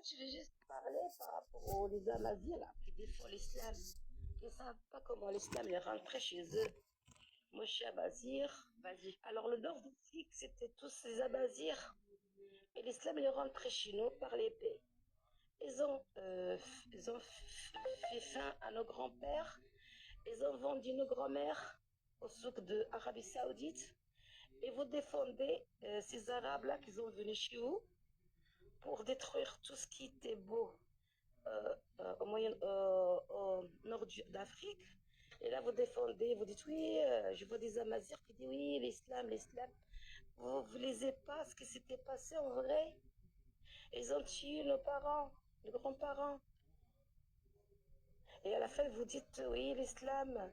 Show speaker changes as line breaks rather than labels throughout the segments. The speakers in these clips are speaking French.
je vais juste parler par rapport aux les Amazirs là, qui défendent l'islam. Ils ne savent pas comment l'islam est rentré chez eux. Moshe Abazir, vas-y. Alors le nord d'Afrique, c'était tous ces Abazirs. Et l'islam est rentré chez nous par l'épée. Ils ont fait faim à nos grands-pères. Ils ont vendu nos grand-mères au souk de Arabie Saoudite. Et vous défendez ces Arabes-là qui sont venus chez vous pour détruire tout ce qui était beau au nord d'Afrique. Et là, vous défendez, vous dites oui, je vois des Amazirs qui disent oui, l'islam, l'islam. Vous ne lisez pas ce qui s'était passé en vrai. Ils ont tué nos parents, nos grands-parents. Et à la fin, vous dites oui, l'islam.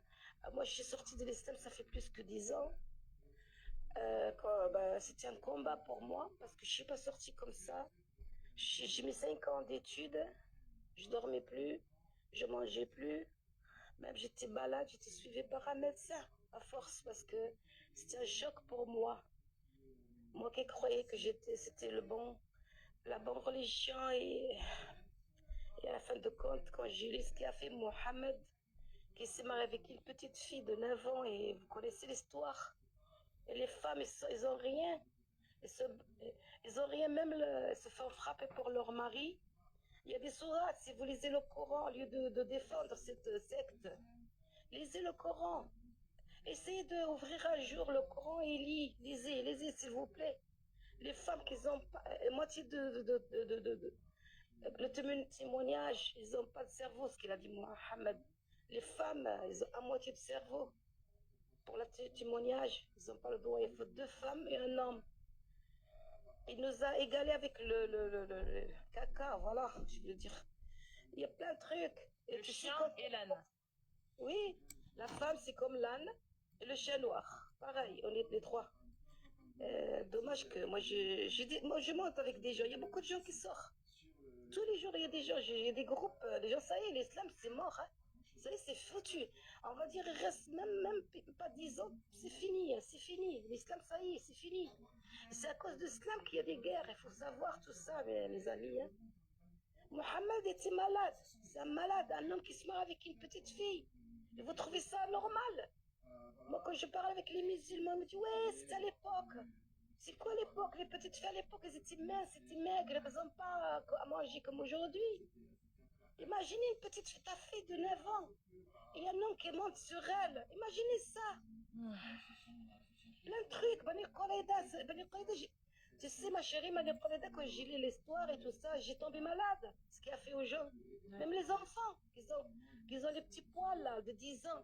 Moi, je suis sortie de l'islam, ça fait plus que 10 ans. C'était un combat pour moi parce que je ne suis pas sortie comme ça. J'ai mis 5 ans d'études, je ne dormais plus, je ne mangeais plus. Même j'étais malade, j'étais suivie par un médecin à force parce que c'était un choc pour moi. Moi qui croyais que c'était la bonne religion et à la fin de compte, quand j'ai lu ce qu'a fait Mohamed, qui s'est marié avec une petite fille de 9 ans et vous connaissez l'histoire. Et les femmes, ils ont rien. Ils ont rien, même elles se font frapper pour leur mari. Il y a des sourates, si vous lisez le Coran, au lieu de défendre cette secte, lisez le Coran. Essayez d'ouvrir un jour le Coran et lisez s'il vous plaît. Les femmes qui ont pas, moitié le témoignage, ils n'ont pas de cerveau, ce qu'il a dit Mohamed. Les femmes, ils ont à moitié de cerveau. Pour le témoignage, ils n'ont pas le droit. Il faut 2 femmes et un homme. Il nous a égalé avec le caca, voilà, je veux dire. Il y a plein de trucs.
Et le chien et l'âne.
Oui, la femme c'est comme l'âne et le chien noir. Pareil, on est les 3. Dommage que moi je monte avec des gens. Il y a beaucoup de gens qui sortent. Tous les jours il y a des gens, j'ai des groupes, des gens, ça y est, l'islam c'est mort. Hein. Ça y est, c'est foutu. On va dire, il reste même pas 10 ans, c'est fini, c'est fini. L'islam, ça y est, c'est fini. C'est à cause de l'islam qu'il y a des guerres, il faut savoir tout ça, mes amis. Hein. Mohamed était malade, c'est un malade, un homme qui se marie avec une petite fille. Et vous trouvez ça normal? Moi, quand je parle avec les musulmans, ils me disent, ouais, c'était à l'époque. C'est quoi l'époque? Les petites filles à l'époque, elles étaient minces, elles étaient maigres, elles n'ont pas à manger comme aujourd'hui. Imaginez une petite fille, ta fille de 9 ans, et un homme qui monte sur elle. Imaginez ça. Plein de trucs. Tu sais, ma chérie, quand j'ai lu l'histoire et tout ça, j'ai tombé malade. Ce qui a fait aux gens. Même les enfants, qui ont les petits poils là, de 10 ans.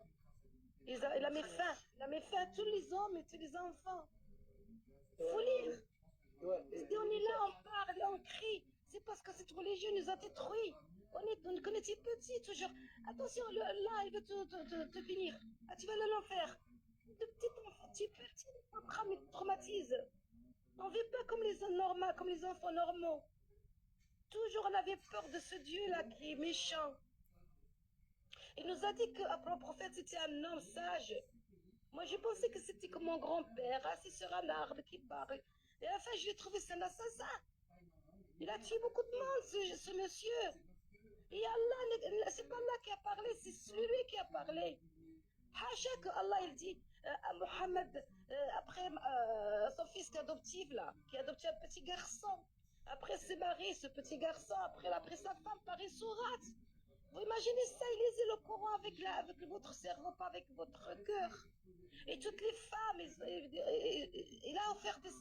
Il a mis fin. Il a mis fin à tous les hommes et tous les enfants. Faut lire. Si on est là, on parle, on crie. C'est parce que cette religion nous a détruits. On était petits, toujours. Attention, là, il veut te finir. Ah, tu vas à l'enfer. De petit enfant, tu es petit, il te traumatise. On ne vit pas comme comme les enfants normaux. Toujours on avait peur de ce Dieu-là qui est méchant. Il nous a dit que le prophète c'était un homme sage. Moi je pensais que c'était comme mon grand-père, assis sur un arbre qui parle. Et à la fin je l'ai trouvé c'est un assassin. Il a tué beaucoup de monde ce monsieur. Et Allah, c'est pas Allah qui a parlé, c'est celui qui a parlé. Hacha que Allah il dit à Mohammed après son fils adoptif là, qui a adopté un petit garçon. Après s'est marié ce petit garçon, après il a pris sa femme par une sourate. Vous imaginez ça, il lisait le Coran avec votre cerveau, pas avec votre cœur. Et toutes les femmes, il a offert des...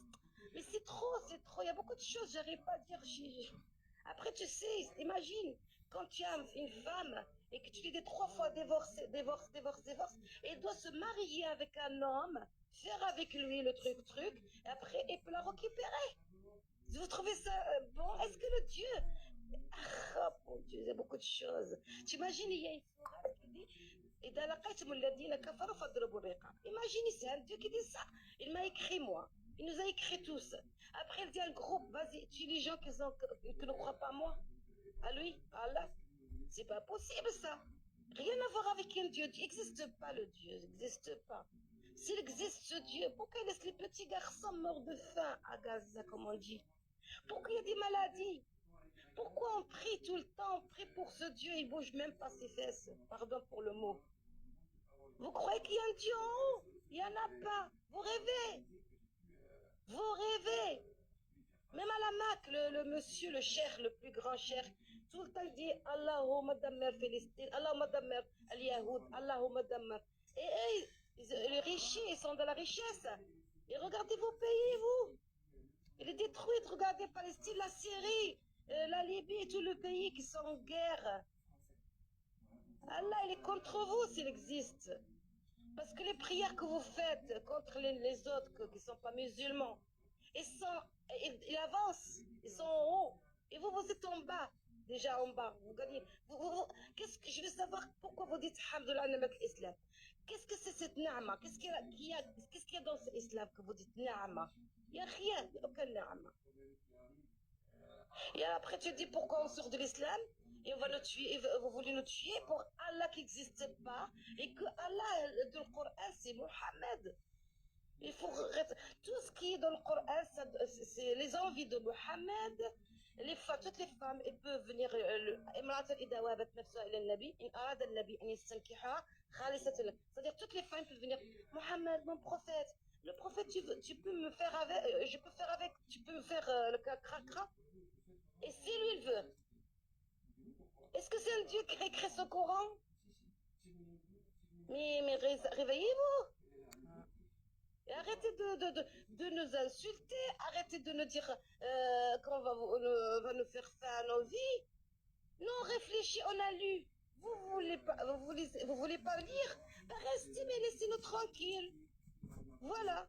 Mais c'est trop, il y a beaucoup de choses, j'arrive pas à dire. Après, tu sais, imagine, quand tu as une femme et que tu lui dis 3 fois divorce, et elle doit se marier avec un homme, faire avec lui le truc, et après, elle peut la récupérer. Vous trouvez ça bon? Est-ce que le Dieu... Ah, mon Dieu, il y a beaucoup de choses. Tu imagines, il y a une sourate qui dit إذا لقيتم الذين كفروا فاضربوا الرقاب. Imaginez, c'est un Dieu qui dit ça. Il m'a écrit, moi. Il nous a écrit tous. Après, il dit à un groupe, vas-y, tue les gens qui ne croient pas moi. À lui, à Allah. C'est pas possible, ça. Rien à voir avec un Dieu. Il n'existe pas, le Dieu. Il n'existe pas. S'il existe, ce Dieu, pourquoi il laisse les petits garçons morts de faim à Gaza, comme on dit? Pourquoi il y a des maladies? Pourquoi Pourquoi on prie tout le temps? On prie pour ce Dieu, il bouge même pas ses fesses. Pardon pour le mot. Vous croyez qu'il y a un Dieu en haut? Il n'y en a pas. Vous rêvez. Vous rêvez. Même à la Mac, le monsieur, le cheikh, le plus grand cheikh, tout le temps il dit Allahumma dammar Palestine, Allahumma dammar al-Yahoud, Allahumma dammar. Et les riches, ils sont dans la richesse. Et regardez vos pays, vous. Il est détruit. Regardez Palestine, la Syrie, la Libye, tout le pays qui sont en guerre. Allah, il est contre vous s'il existe. Parce que les prières que vous faites contre les autres qui ne sont pas musulmans, ils avancent, ils sont en haut. Et vous, vous êtes en bas, déjà en bas. Vous gagnez. Qu'est-ce que je veux savoir pourquoi vous dites Alhamdulillah Namak Islam? Qu'est-ce que c'est cette Naama? Qu'est-ce qu'il y a dans cet islam que vous dites Naama? Il n'y a rien, aucun Naama. Et après, tu dis pourquoi on sort de l'islam et on va nous tuer, vous voulez nous tuer pour Allah qui n'existe pas et que Allah dans le Coran c'est Mohammed. Il faut tout ce qui est dans le Coran, c'est les envies de Mohammed. Toutes les femmes, elles peuvent venir. C'est-à-dire toutes les femmes peuvent venir. Mohammed, mon prophète. Le prophète, tu peux me faire avec, je peux faire avec, tu peux me faire le cracra. Et si lui il veut, est-ce que c'est un Dieu qui a écrit ce Coran? Mais réveillez-vous. Et arrêtez de nous insulter, arrêtez de nous dire qu'on va nous faire faim à nos vies. Non, réfléchis, on a lu. Vous voulez pas lire? Ben restez, mais laissez-nous tranquilles. Voilà.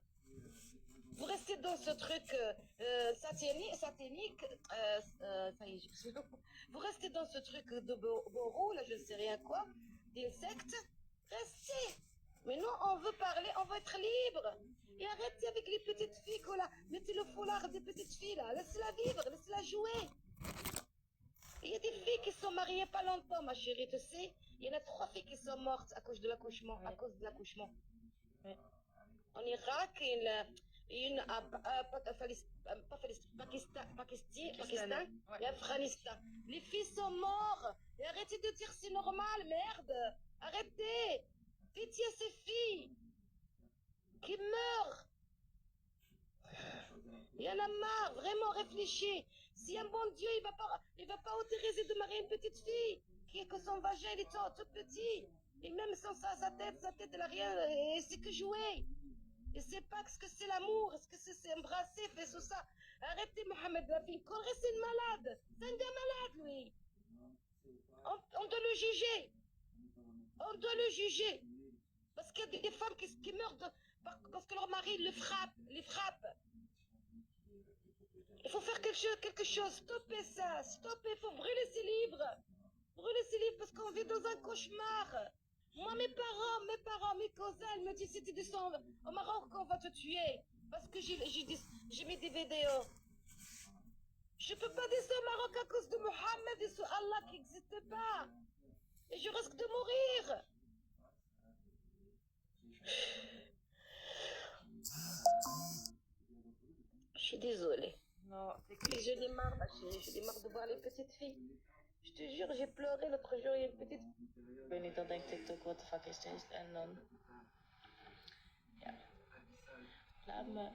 Vous restez dans ce truc satanique, ça y est, vous restez dans ce truc de Boro, là je ne sais rien quoi, d'insectes, restez. Mais nous, on veut parler, on veut être libre. Et arrêtez avec les petites filles, là. Mettez le foulard des petites filles, là. Laissez-la vivre, laissez-la jouer. Il y a des filles qui sont mariées pas longtemps, ma chérie, tu sais. Il y en a 3 filles qui sont mortes à cause de l'accouchement. Ouais. À cause de l'accouchement. Ouais. En Irak, une à Pakistan et Afghanistan. Les filles sont mortes. Et arrêtez de dire c'est normal, merde. Arrêtez. Pitié à ces filles qui meurent. Il y en a marre, vraiment réfléchis. Si un bon Dieu, il va pas autoriser de marier une petite fille que son vagin il est tout petit. Et même sans sa tête, elle a rien, et c'est que jouer. Et c'est pas ce que c'est l'amour, est-ce que c'est embrasser, faire tout ça. Arrêtez Mohamed Rafin, c'est une malade. C'est un gars malade, lui. On doit le juger. On doit le juger. Parce qu'il y a des femmes qui meurent parce que leur mari les frappe. Il faut faire quelque chose. Stoppez ça. Stoppez. Il faut brûler ces livres. Brûler ces livres parce qu'on vit dans un cauchemar. Moi, mes parents, mes cousins, ils me disent si tu descends au Maroc, on va te tuer. Parce que j'ai mis des vidéos. Je peux pas descendre au Maroc à cause de Mohammed et ce Allah qui n'existe pas. Et je risque de mourir. Je suis désolée. Non, c'est que je l'ai marre, ma chérie. Je l'ai marre de voir les petites filles. Je te jure, j'ai pleuré l'autre jour. Il y a une petite. Ik weet niet, dan denkt TikTok, what the fuck is this? En dan. Ja. Laat me.